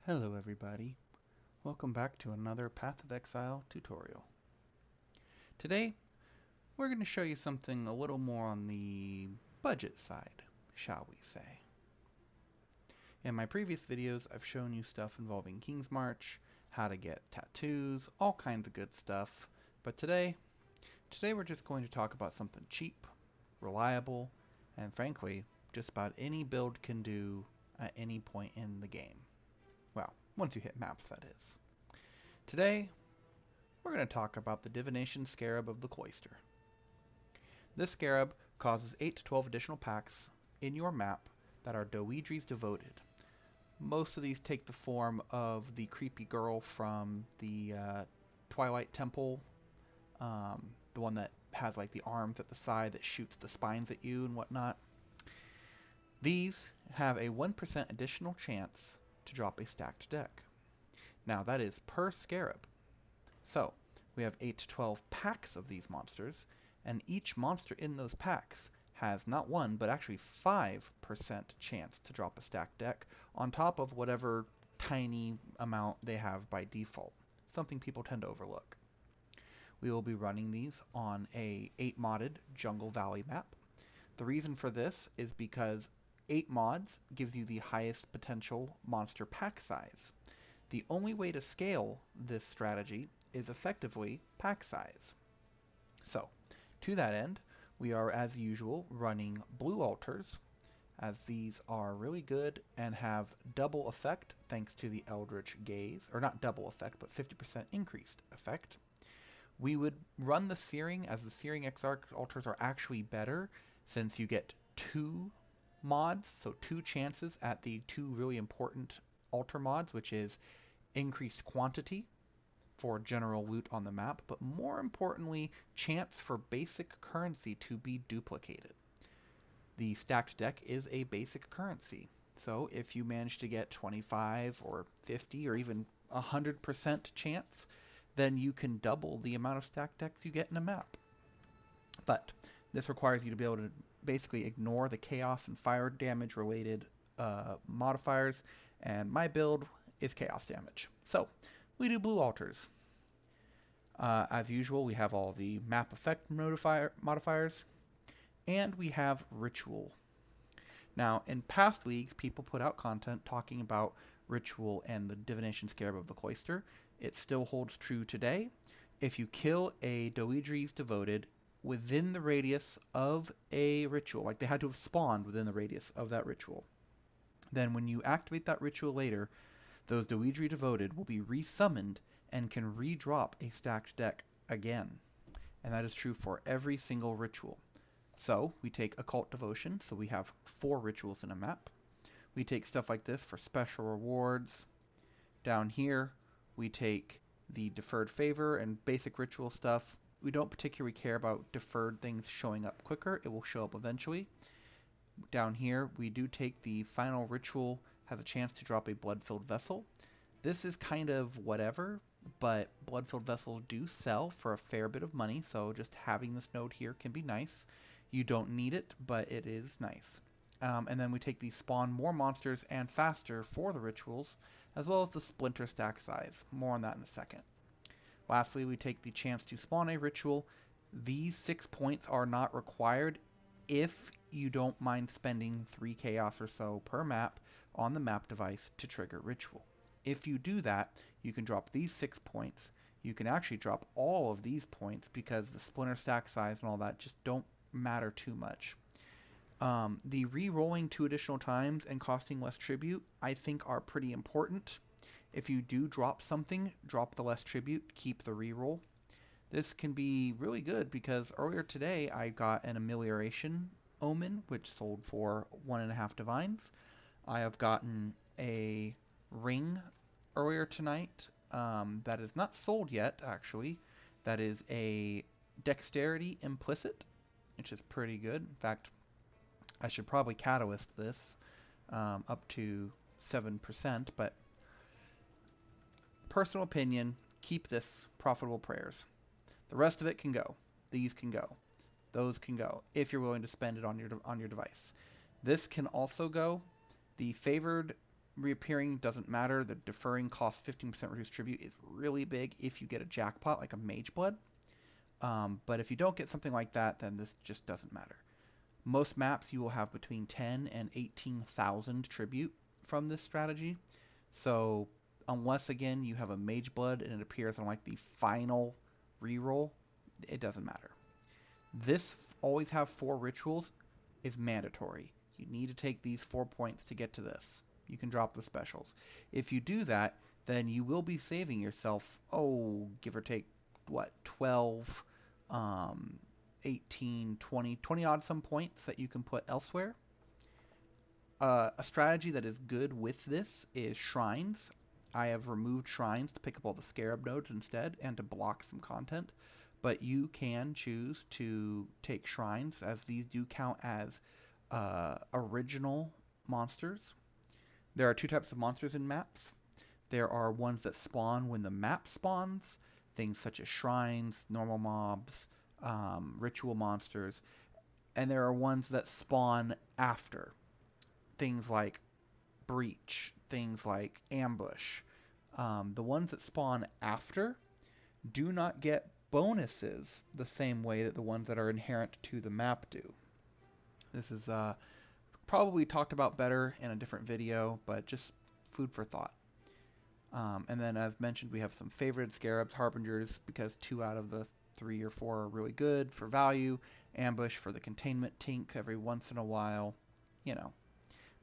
Hello everybody, welcome back to another Path of Exile tutorial. Today we're going to show you something a little more on the budget side, shall we say. In my previous videos I've shown you stuff involving King's March, how to get tattoos, all kinds of good stuff, but today we're just going to talk about something cheap, reliable, and frankly just about any build can do at any point in the game. Well, once you hit maps, that is. Today we're going to talk about the Divination scarab of the cloister. This scarab causes 8 to 12 additional packs in your map that are Doedre's devoted. Most of these take the form of the creepy girl from the Twilight Temple, the one that has like the arms at the side that shoots the spines at you and whatnot. These have a 1% additional chance to drop a stacked deck. Now that is per scarab. So, we have 8 to 12 packs of these monsters, and each monster in those packs has not 1, but actually 5% chance to drop a stacked deck, on top of whatever tiny amount they have by default, something people tend to overlook. We will be running these on a 8-modded Jungle Valley map. The reason for this is because 8 mods gives you the highest potential monster pack size. The only way to scale this strategy is effectively pack size. So, to that end, we are as usual running blue altars, as these are really good and have double effect thanks to the Eldritch Gaze, or not double effect, but 50% increased effect. We would run the Searing, as the Searing Exarch altars are actually better since you get 2 mods, so 2 chances at the 2 really important altar mods, which is increased quantity for general loot on the map, but more importantly, chance for basic currency to be duplicated. The stacked deck is a basic currency, so if you manage to get 25 or 50 or even 100% chance, then you can double the amount of stacked decks you get in a map. But this requires you to be able to basically ignore the chaos and fire damage related modifiers, and my build is chaos damage. So we do blue altars. As usual, we have all the map effect modifiers, and we have ritual. Now, in past leagues, people put out content talking about ritual and the divination scarab of the cloister. It still holds true today. If you kill a Doedre's devoted within the radius of a ritual, like they had to have spawned within the radius of that ritual, then when you activate that ritual later, those Doedre devoted will be resummoned and can re-drop a stacked deck again. And that is true for every single ritual. So we take occult devotion, so we have 4 rituals in a map. We take stuff like this for special rewards. Down here we take the deferred favor and basic ritual stuff. We don't particularly care about deferred things showing up quicker, it will show up eventually. Down here we do take the final ritual has a chance to drop a blood-filled vessel. This is kind of whatever, but blood-filled vessels do sell for a fair bit of money, so just having this node here can be nice. You don't need it, but it is nice. And then we take the spawn more monsters and faster for the rituals, as well as the splinter stack size. More on that in a second. Lastly, we take the chance to spawn a ritual. These 6 points are not required if you don't mind spending 3 chaos or so per map on the map device to trigger ritual. If you do that, you can drop these 6 points. You can actually drop all of these points because the splinter stack size and all that just don't matter too much. The re-rolling 2 additional times and costing less tribute I think are pretty important. If you do drop something, drop the less tribute, keep the re-roll. This can be really good because earlier today I got an amelioration omen which sold for 1.5 divines. I have gotten a ring earlier tonight that is not sold yet actually. That is a dexterity implicit, which is pretty good. In fact, I should probably catalyst this up to 7%, but personal opinion, keep this profitable prayers. The rest of it can go. These can go. Those can go if you're willing to spend it on your device. This can also go. The favored Reappearing doesn't matter. The deferring costs 15% reduced tribute is really big if you get a jackpot like a Mage Blood. But if you don't get something like that, then this just doesn't matter. Most maps you will have between 10 and 18,000 tribute from this strategy. So unless again you have a Mage Blood and it appears on like the final reroll, it doesn't matter. This always have 4 rituals is mandatory. You need to take these 4 points to get to this. You can drop the specials. If you do that, then you will be saving yourself, oh, give or take, what, 12, 18, 20 odd some points that you can put elsewhere. A strategy that is good with this is shrines. I have removed shrines to pick up all the scarab nodes instead and to block some content. But you can choose to take shrines, as these do count as original monsters. There are 2 types of monsters in maps. There are ones that spawn when the map spawns, things such as shrines, normal mobs, ritual monsters, and there are ones that spawn after, things like breach, things like ambush. The ones that spawn after do not get bonuses the same way that the ones that are inherent to the map do. This is probably talked about better in a different video, but just food for thought. And then, as mentioned, we have some favorited scarabs, harbingers, because 2 out of the 3 or 4 are really good for value. Ambush for the containment tink every once in a while. You know,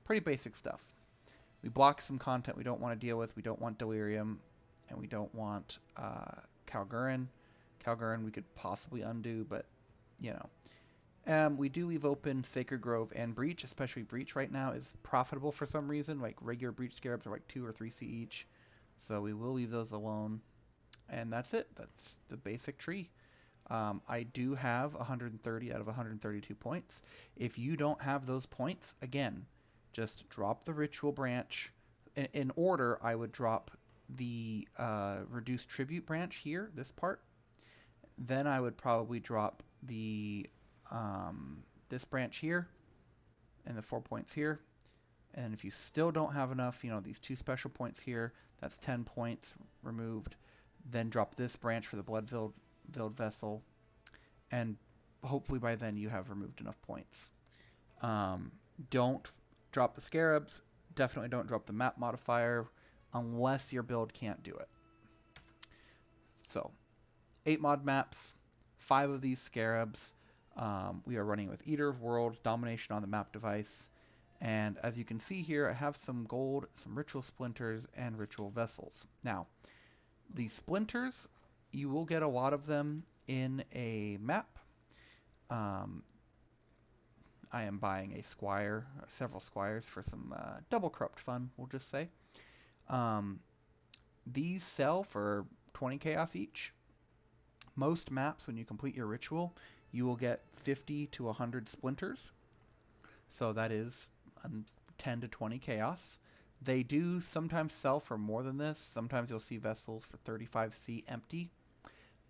pretty basic stuff. We block some content we don't want to deal with. We don't want delirium, and we don't want Calgurin. Calgurin we could possibly undo, but you know. We do leave open Sacred Grove and Breach, especially Breach right now is profitable for some reason. Like regular Breach scarabs are like 2 or 3C each. So we will leave those alone. And that's it. That's the basic tree. I do have 130 out of 132 points. If you don't have those points, again, just drop the ritual branch. In order, I would drop the reduced tribute branch here, this part. Then I would probably drop the this branch here and the 4 points here. And if you still don't have enough, you know, these 2 special points here, that's 10 points removed. Then drop this branch for the blood-filled vessel, and hopefully by then you have removed enough points. Don't drop the scarabs. Definitely don't drop the map modifier unless your build can't do it. So, 8 mod maps, 5 of these scarabs. We are running with Eater of Worlds, Domination on the map device. And as you can see here, I have some gold, some ritual splinters, and ritual vessels. Now, the splinters, you will get a lot of them in a map. I am buying a squire, several squires for some double corrupt fun, we'll just say. These sell for 20 chaos each. Most maps, when you complete your ritual, you will get 50 to 100 splinters. So that is 10 to 20 chaos. They do sometimes sell for more than this. Sometimes you'll see vessels for 35C empty.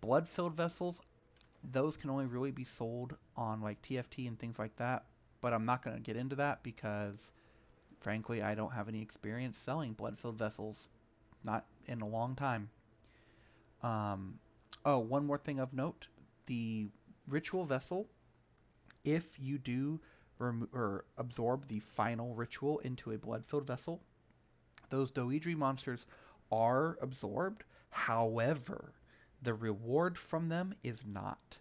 Blood-filled vessels, those can only really be sold on like TFT and things like that. But I'm not going to get into that because, frankly, I don't have any experience selling blood-filled vessels. Not in a long time. Oh, one more thing of note. The ritual vessel, if you do or absorb the final ritual into a blood-filled vessel, those Doedri monsters are absorbed. However, the reward from them is not.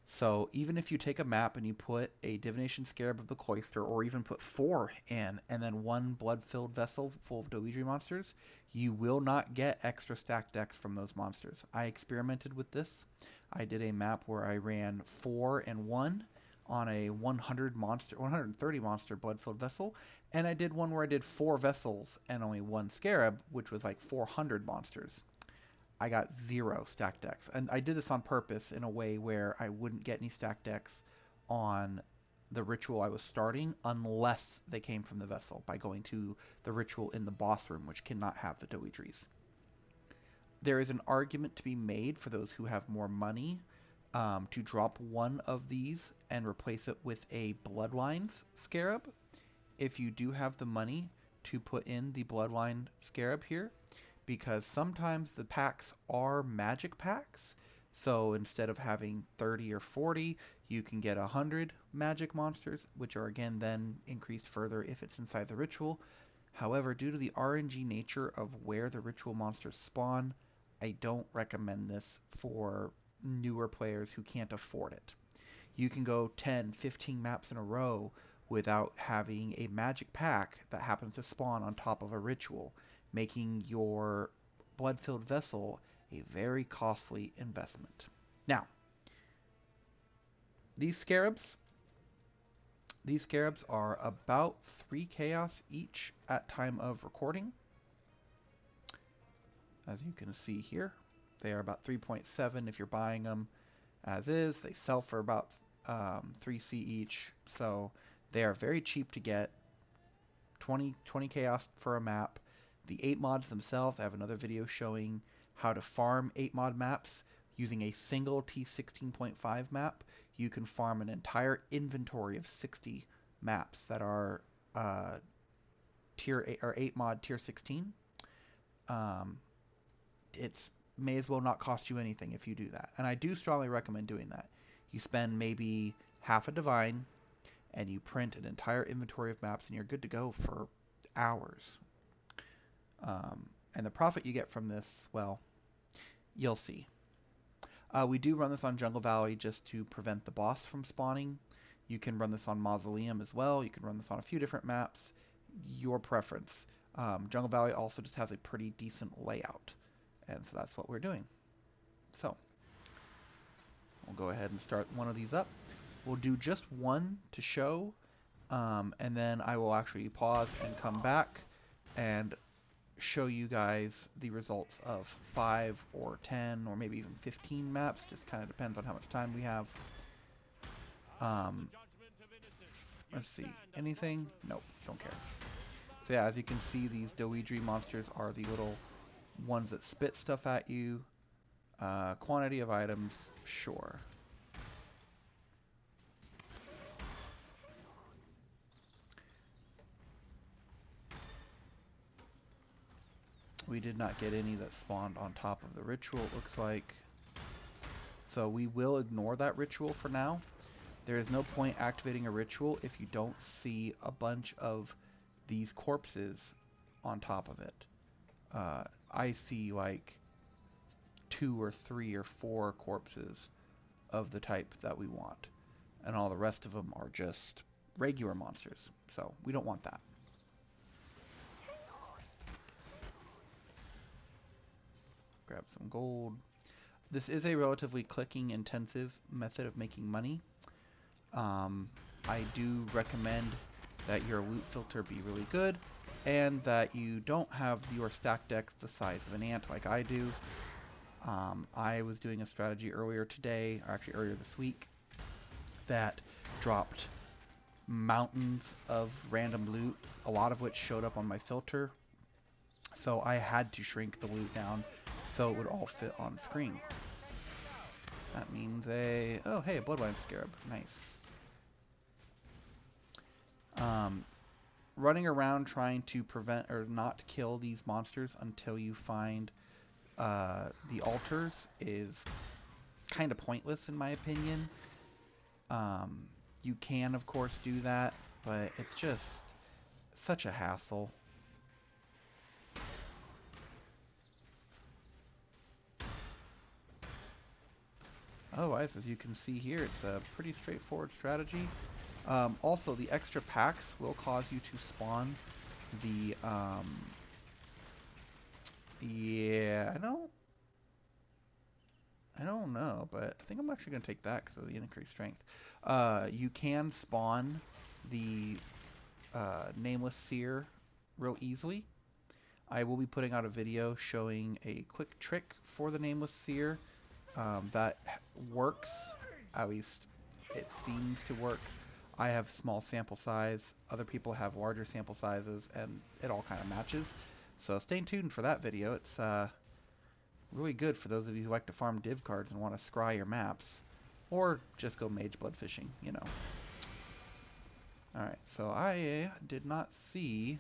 So even if you take a map and you put a Divination Scarab of the Cloister, or even put 4 in, and then 1 blood-filled vessel full of Doedri monsters, you will not get extra stacked decks from those monsters. I experimented with this. I did a map where I ran 4 and 1 on a 130 monster blood-filled vessel, and I did one where I did 4 vessels and only 1 scarab, which was like 400 monsters. I got 0 stacked decks, and I did this on purpose in a way where I wouldn't get any stacked decks on the ritual I was starting unless they came from the vessel by going to the ritual in the boss room, which cannot have the Doedries. There is an argument to be made for those who have more money to drop one of these and replace it with a Bloodlines Scarab. If you do have the money, to put in the Bloodline Scarab here, because sometimes the packs are magic packs. So instead of having 30 or 40, you can get 100 magic monsters, which are again then increased further if it's inside the ritual. However, due to the RNG nature of where the ritual monsters spawn, I don't recommend this for newer players who can't afford it. You can go 10, 15 maps in a row without having a magic pack that happens to spawn on top of a ritual, making your blood-filled vessel a very costly investment. Now, these scarabs are about 3 chaos each at time of recording. As you can see here, they are about 3.7 if you're buying them as is. They sell for about 3C each, so they are very cheap to get. 20 chaos for a map. The 8 mods themselves, I have another video showing how to farm 8 mod maps using a single T16.5 map. You can farm an entire inventory of 60 maps that are tier 8 or 8 mod tier 16. It's may as well not cost you anything if you do that, and I do strongly recommend doing that. You spend maybe half a divine and you print an entire inventory of maps and you're good to go for hours. And the profit you get from this, well, you'll see. We do run this on Jungle Valley just to prevent the boss from spawning. You can run this on Mausoleum as well. You can run this on a few different maps. Your preference. Jungle Valley also just has a pretty decent layout. And so that's what we're doing. So, we'll go ahead and start one of these up. We'll do just one to show, and then I will actually pause and come back and show you guys the results of 5 or 10 or maybe even 15 maps. Just kind of depends on how much time we have. Let's see. Anything? Nope, don't care. So yeah, as you can see, these Doedri monsters are the little ones that spit stuff at you. Quantity of items, sure. We did not get any that spawned on top of the ritual, it looks like. So we will ignore that ritual for now. There is no point activating a ritual if you don't see a bunch of these corpses on top of it. I see like 2 or 3 or 4 corpses of the type that we want. And all the rest of them are just regular monsters. So we don't want that. Grab some gold. This is a relatively clicking intensive method of making money. I do recommend that your loot filter be really good and that you don't have your stack decks the size of an ant like I do. I was doing a strategy earlier today, or actually earlier this week, that dropped mountains of random loot, a lot of which showed up on my filter. So I had to shrink the loot down so it would all fit on screen. That means oh hey, a Bloodline Scarab, nice. Running around trying to prevent or not kill these monsters until you find the altars is kind of pointless in my opinion. You can of course do that, but it's just such a hassle. Otherwise, as you can see here, it's a pretty straightforward strategy. Also, the extra packs will cause you to spawn the, yeah, I don't know, but I think I'm actually going to take that because of the increased strength. You can spawn the Nameless Seer real easily. I will be putting out a video showing a quick trick for the Nameless Seer that works, at least it seems to work. I have small sample size, other people have larger sample sizes, and it all kind of matches. So stay tuned for that video. It's really good for those of you who like to farm div cards and want to scry your maps, or just go mage blood fishing, you know. Alright, so I did not see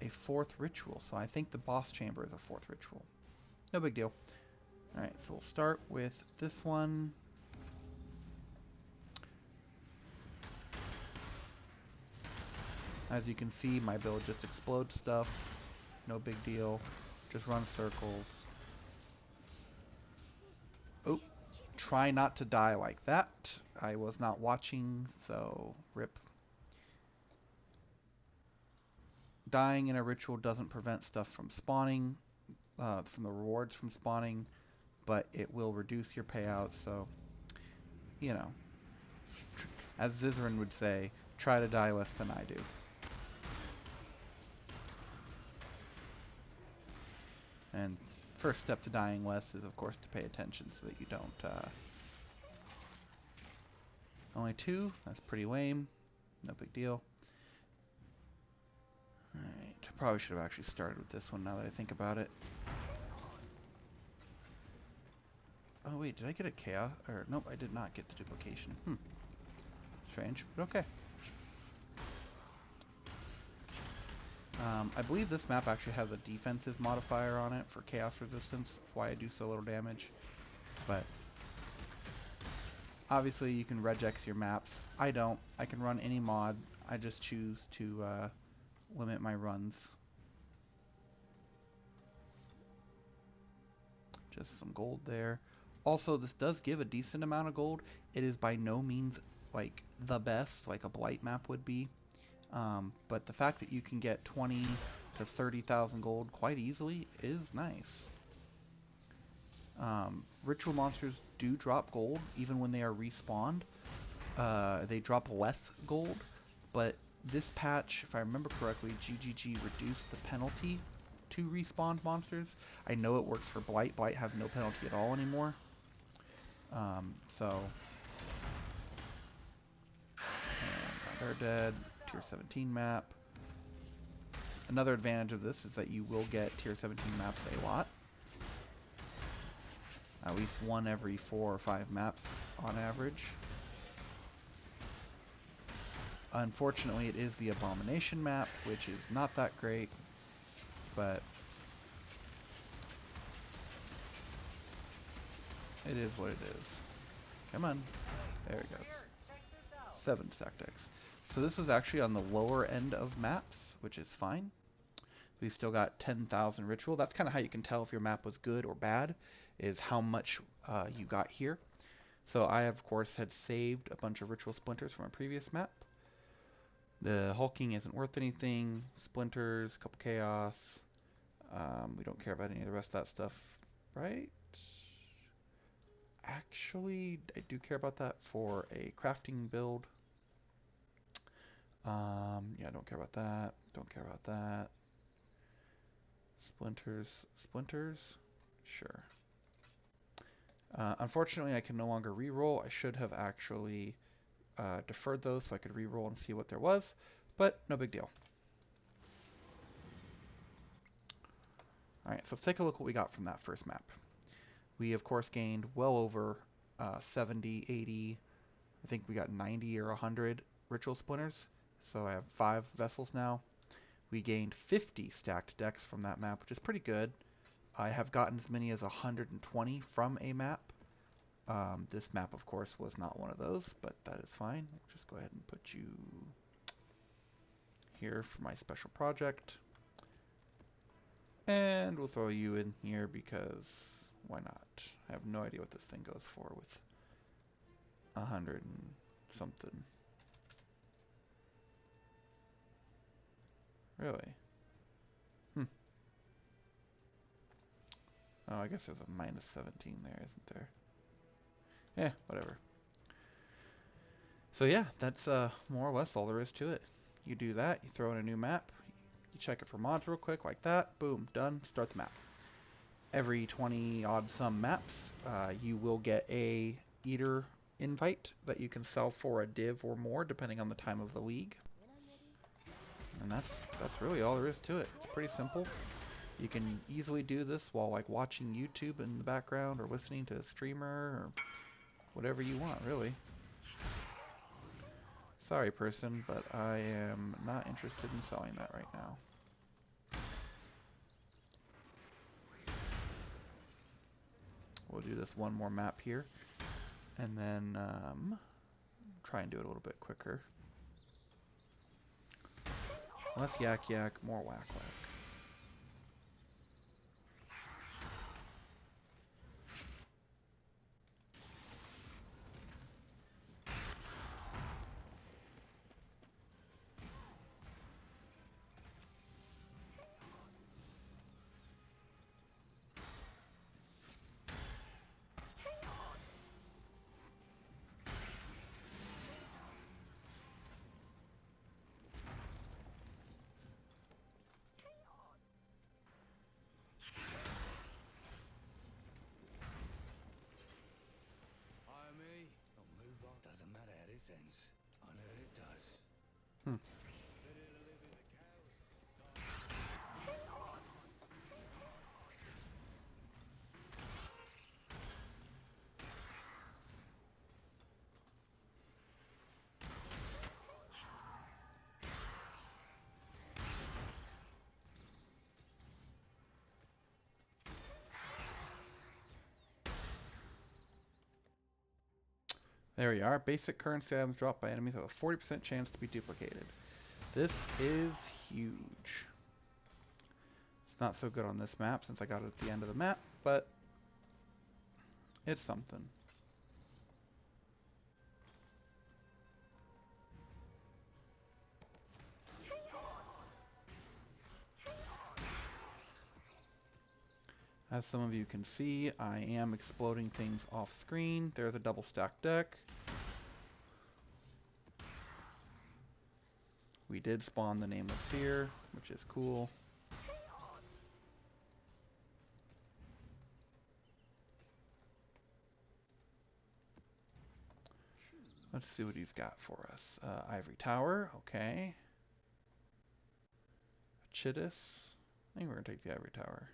a fourth ritual. So I think the boss chamber is a fourth ritual. No big deal. Alright, so we'll start with this one. As you can see, my build just explodes stuff. No big deal. Just run circles. Oh, try not to die like that. I was not watching, so rip. Dying in a ritual doesn't prevent stuff from spawning, from the rewards from spawning, but it will reduce your payout, so, you know. As Zizaran would say, try to die less than I do. And first step to dying less is, of course, to pay attention so that you don't, Only 2? That's pretty lame. No big deal. Alright, probably should have actually started with this one now that I think about it. Oh wait, did I get a chaos? Or nope, I did not get the duplication. Strange, but okay. I believe this map actually has a defensive modifier on it for chaos resistance. That's why I do so little damage. But obviously you can regex your maps. I don't. I can run any mod. I just choose to limit my runs. Just some gold there. Also, this does give a decent amount of gold. It is by no means like the best, like a blight map would be. But the fact that you can get 20 to 30,000 gold quite easily is nice. Ritual monsters do drop gold even when they are respawned. They drop less gold, but this patch, if I remember correctly, GGG reduced the penalty to respawned monsters. I know it works for Blight. Blight has no penalty at all anymore. So they're dead. Tier 17 map. Another advantage of this is that you will get Tier 17 maps a lot. At least one every 4 or 5 maps on average. Unfortunately, it is the Abomination map, which is not that great, but it is what it is. Come on. There it goes. 7 stack decks. So this was actually on the lower end of maps, which is fine. We've still got 10,000 ritual. That's kind of how you can tell if your map was good or bad, is how much you got here. So I, of course, had saved a bunch of ritual splinters from a previous map. The hulking isn't worth anything. Splinters, couple chaos. We don't care about any of the rest of that stuff, right? Actually, I do care about that for a crafting build. Yeah, don't care about that. Don't care about that. Splinters? Sure. Unfortunately, I can no longer reroll. I should have actually deferred those so I could reroll and see what there was, but no big deal. Alright, so let's take a look what we got from that first map. We, of course, gained well over 70, 80, I think we got 90 or 100 ritual splinters. So I have 5 vessels now. We gained 50 stacked decks from that map, which is pretty good. I have gotten as many as 120 from a map. This map, of course, was not one of those, but that is fine. We'll just go ahead and put you here for my special project. And we'll throw you in here because why not? I have no idea what this thing goes for with 100 and something. Really? Oh, I guess there's a minus 17 there, isn't there? Yeah, whatever. So yeah, that's more or less all there is to it. You do that, you throw in a new map, you check it for mods real quick like that, boom, done, start the map. Every 20 odd some maps, you will get a eater invite that you can sell for a div or more depending on the time of the league. And that's really all there is to it. It's pretty simple. You can easily do this while like watching YouTube in the background or listening to a streamer or whatever you want, really. Sorry, person, but I am not interested in selling that right now. we'll do this one more map here, and then try and do it a little bit quicker. Less yak yak, more whack whack. Doesn't matter how this ends. I know it does. There we are. Basic currency items dropped by enemies have a 40% chance to be duplicated. This is huge. It's not so good on this map since I got it at the end of the map, but it's something. As some of you can see, I am exploding things off screen. There's a double stack deck. We did spawn the Nameless Seer, which is cool. Let's see what he's got for us. Ivory Tower, okay. Chittis. I think we're going to take the Ivory Tower.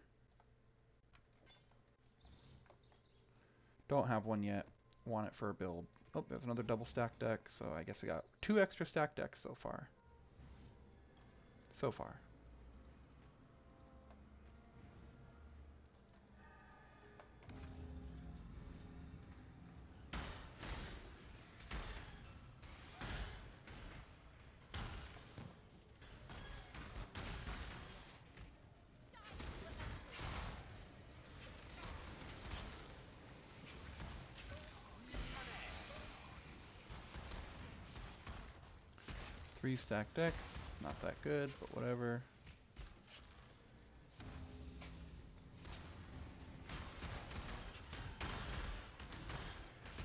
Don't have one yet. Want it for a build. Oh, there's another double stack deck, so I guess we got 2 extra stack decks so far. So far. Three stack decks, not that good, but whatever.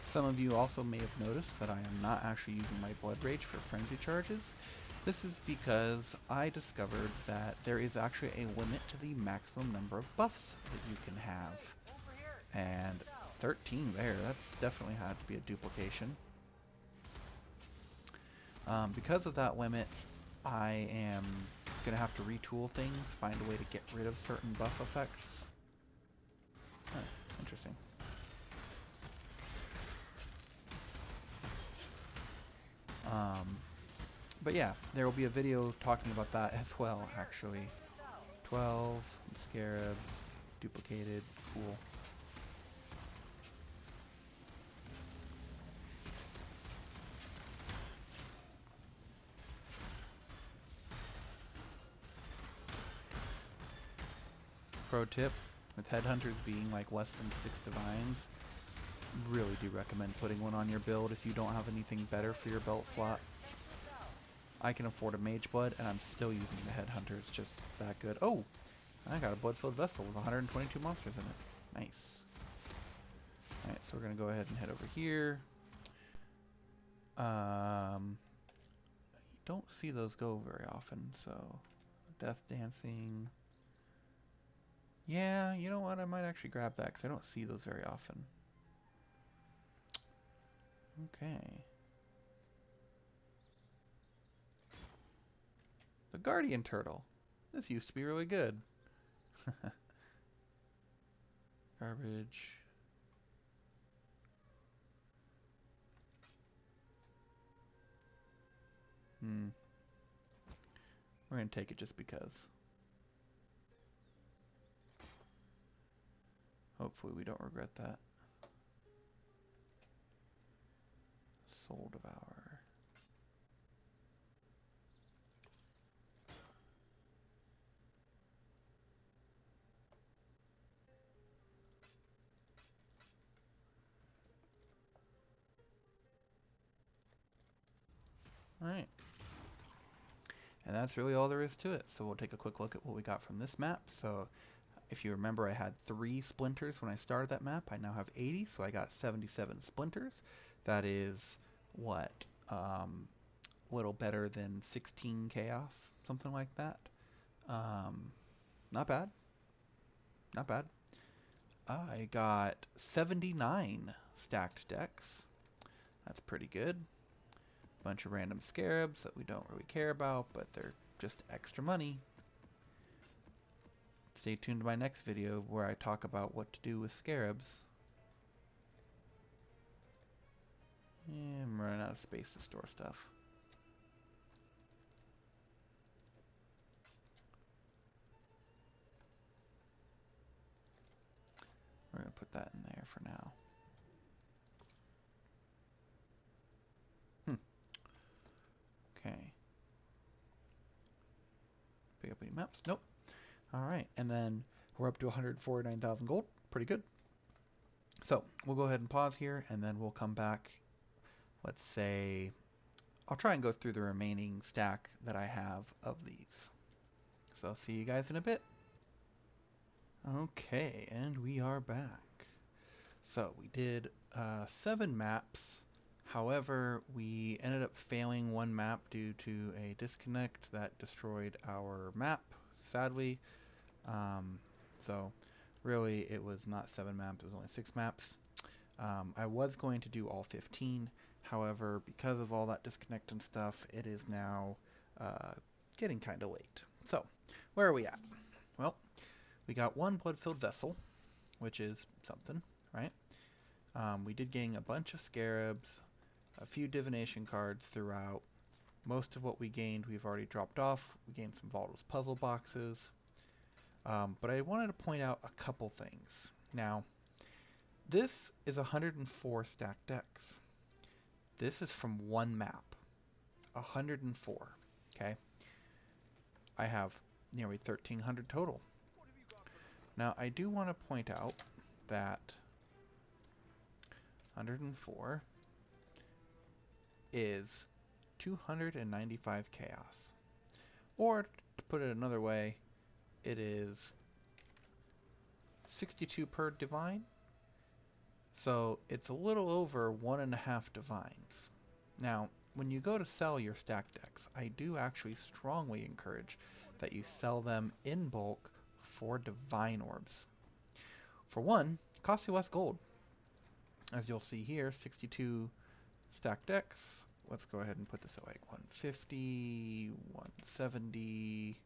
Some of you also may have noticed that I am not actually using my Blood Rage for frenzy charges. This is because I discovered that there is actually a limit to the maximum number of buffs that you can have. And 13 there, that's definitely had to be a duplication. Because of that limit, I am going to have to retool things, find a way to get rid of certain buff effects. Huh, interesting. But yeah, there will be a video talking about that as well, actually. 12, scarabs, duplicated, cool. Pro tip, with headhunters being like less than 6 divines, really do recommend putting one on your build if you don't have anything better for your belt slot. I can afford a mage blood and I'm still using the headhunter, it's just that good. Oh, I got a blood-filled vessel with 122 monsters in it. Nice. Alright, so we're gonna go ahead and head over here. You don't see those go very often, so death dancing. Yeah, you know what? I might actually grab that because I don't see those very often. Okay. The guardian turtle. This used to be really good. Garbage. We're gonna take it just because. Hopefully we don't regret that. Soul Devourer. Alright. And that's really all there is to it. So we'll take a quick look at what we got from this map. So if you remember, I had 3 splinters when I started that map. I now have 80, so I got 77 splinters. That is, what, little better than 16 chaos, something like that. Not bad, not bad. I got 79 stacked decks. That's pretty good. Bunch of random scarabs that we don't really care about, but they're just extra money. Stay tuned to my next video where I talk about what to do with scarabs. Yeah, I'm running out of space to store stuff. We're going to put that in there for now. Okay. Pick up any maps? Nope. Alright, and then we're up to 149,000 gold. Pretty good. So, we'll go ahead and pause here, and then we'll come back. Let's say, I'll try and go through the remaining stack that I have of these. So I'll see you guys in a bit. Okay, and we are back. So we did 7 maps. However, we ended up failing one map due to a disconnect that destroyed our map, sadly. So really it was not 7 maps, it was only 6 maps. I was going to do all 15. However, because of all that disconnect and stuff, it is now getting kind of late. So, where are we at? Well, we got 1 blood-filled vessel, which is something, right? We did gain a bunch of scarabs, a few divination cards throughout. Most of what we gained we've already dropped off. We gained some Vault's puzzle boxes. But I wanted to point out a couple things. Now, this is 104 stacked decks. This is from one map. 104. Okay? I have nearly 1,300 total. Now, I do want to point out that 104 is 295 chaos. Or, to put it another way, it is 62 per divine. So it's a little over 1.5 divines. Now, when you go to sell your stack decks, I do actually strongly encourage that you sell them in bulk for divine orbs. For one, it costs you less gold. As you'll see here, 62 stack decks. Let's go ahead and put this at like 150, 170,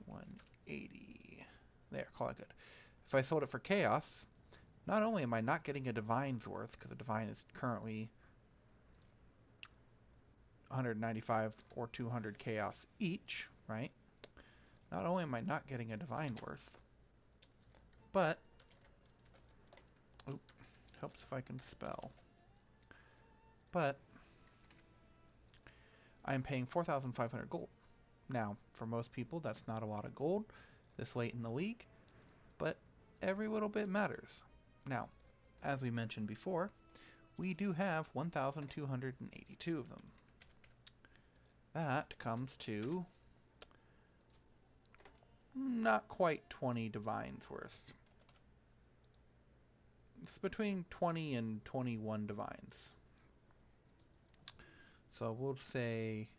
180. There, call it good. If I sold it for chaos, not only am I not getting a divine's worth, because a divine is currently 195 or 200 chaos each, right? Not only am I not getting a divine worth, but helps if I can spell. But I am paying 4,500 gold. Now, for most people, that's not a lot of gold this late in the week, but every little bit matters. Now, as we mentioned before, we do have 1,282 of them. That comes to not quite 20 divines worth. It's between 20 and 21 divines. So we'll say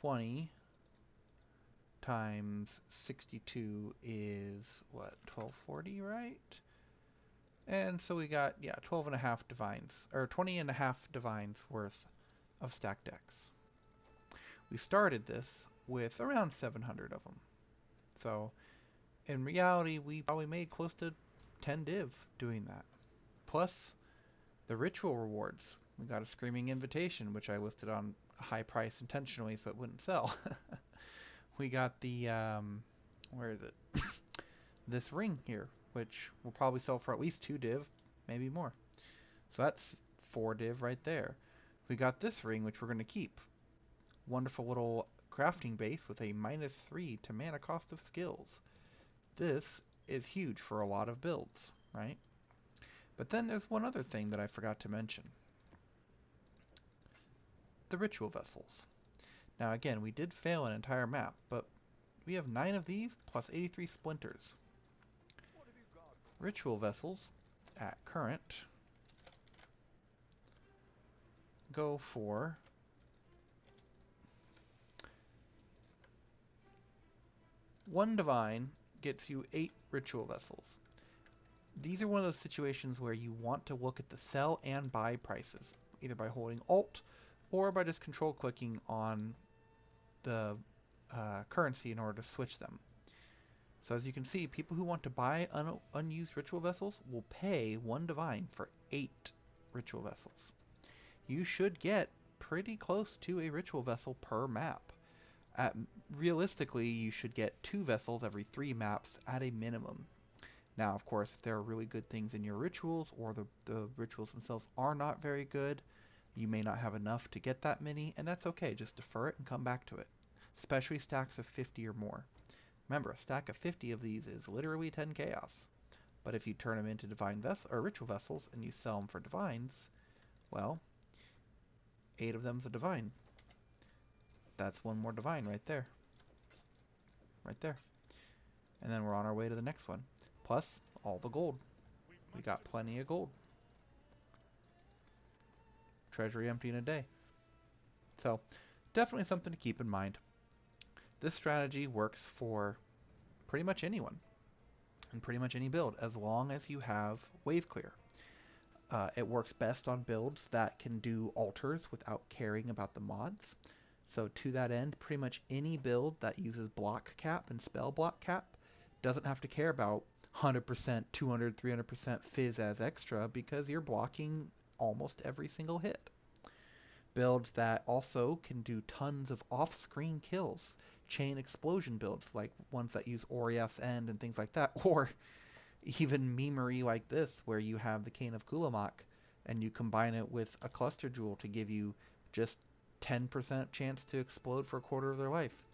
20 times 62 is what, 1240, right? And so we got, yeah, 12 and a half divines, or 20 and a half divines worth of stack decks. We started this with around 700 of them. So in reality, we probably made close to 10 div doing that. Plus the ritual rewards. We got a Screaming Invitation, which I listed on a high price intentionally so it wouldn't sell. We got the, where is it? This ring here, which will probably sell for at least 2 div, maybe more. So that's 4 div right there. We got this ring, which we're going to keep. Wonderful little crafting base with a -3 to mana cost of skills. This is huge for a lot of builds, right? But then there's one other thing that I forgot to mention. The ritual vessels. Now again, we did fail an entire map, but we have 9 of these plus 83 splinters. Ritual vessels at current go for 1 divine gets you 8 ritual vessels. These are one of those situations where you want to look at the sell and buy prices, either by holding Alt or by just control clicking on the currency in order to switch them. So as you can see, people who want to buy unused ritual vessels will pay 1 divine for 8 ritual vessels. You should get pretty close to a ritual vessel per map. Realistically, you should get 2 vessels every 3 maps at a minimum. Now, of course, if there are really good things in your rituals, or the rituals themselves are not very good, you may not have enough to get that many, and that's okay. Just defer it and come back to it. Especially stacks of 50 or more. Remember, a stack of 50 of these is literally 10 chaos. But if you turn them into divine or ritual vessels and you sell them for divines, well, 8 of them's a divine. That's 1 more divine right there. Right there. And then we're on our way to the next one. Plus, all the gold. We got plenty of gold. Treasury empty in a day. So, definitely something to keep in mind. This strategy works for pretty much anyone and pretty much any build as long as you have wave clear. It works best on builds that can do altars without caring about the mods. So to that end, pretty much any build that uses block cap and spell block cap doesn't have to care about 100%, 200, 300% fizz as extra because you're blocking almost every single hit. Builds that also can do tons of off-screen kills, chain explosion builds like ones that use Oriath's End and things like that, or even memery like this where you have the Cane of Kulamak and you combine it with a cluster jewel to give you just 10% chance to explode for a quarter of their life.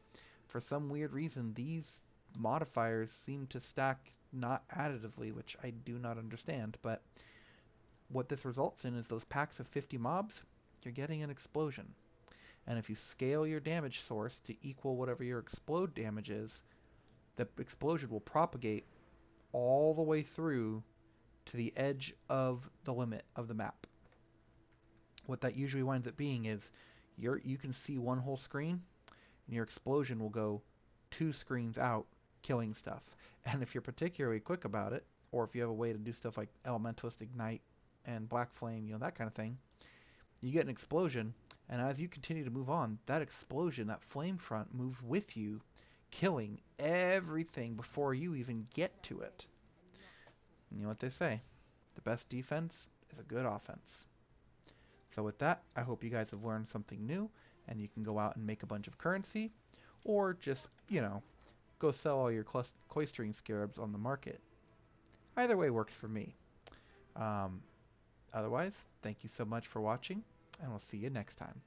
For some weird reason, these modifiers seem to stack not additively, which I do not understand, but what this results in is those packs of 50 mobs, you're getting an explosion. And if you scale your damage source to equal whatever your explode damage is, the explosion will propagate all the way through to the edge of the limit of the map. What that usually winds up being is you can see one whole screen, and your explosion will go 2 screens out, killing stuff. And if you're particularly quick about it, or if you have a way to do stuff like Elementalist Ignite and Black Flame, that kind of thing, you get an explosion, and as you continue to move on, that explosion, that flame front, moves with you, killing everything before you even get to it. You know what they say, the best defense is a good offense. So with that, I hope you guys have learned something new, and you can go out and make a bunch of currency, or just, go sell all your cloistering scarabs on the market. Either way works for me. Um, Otherwise, thank you so much for watching, and we'll see you next time.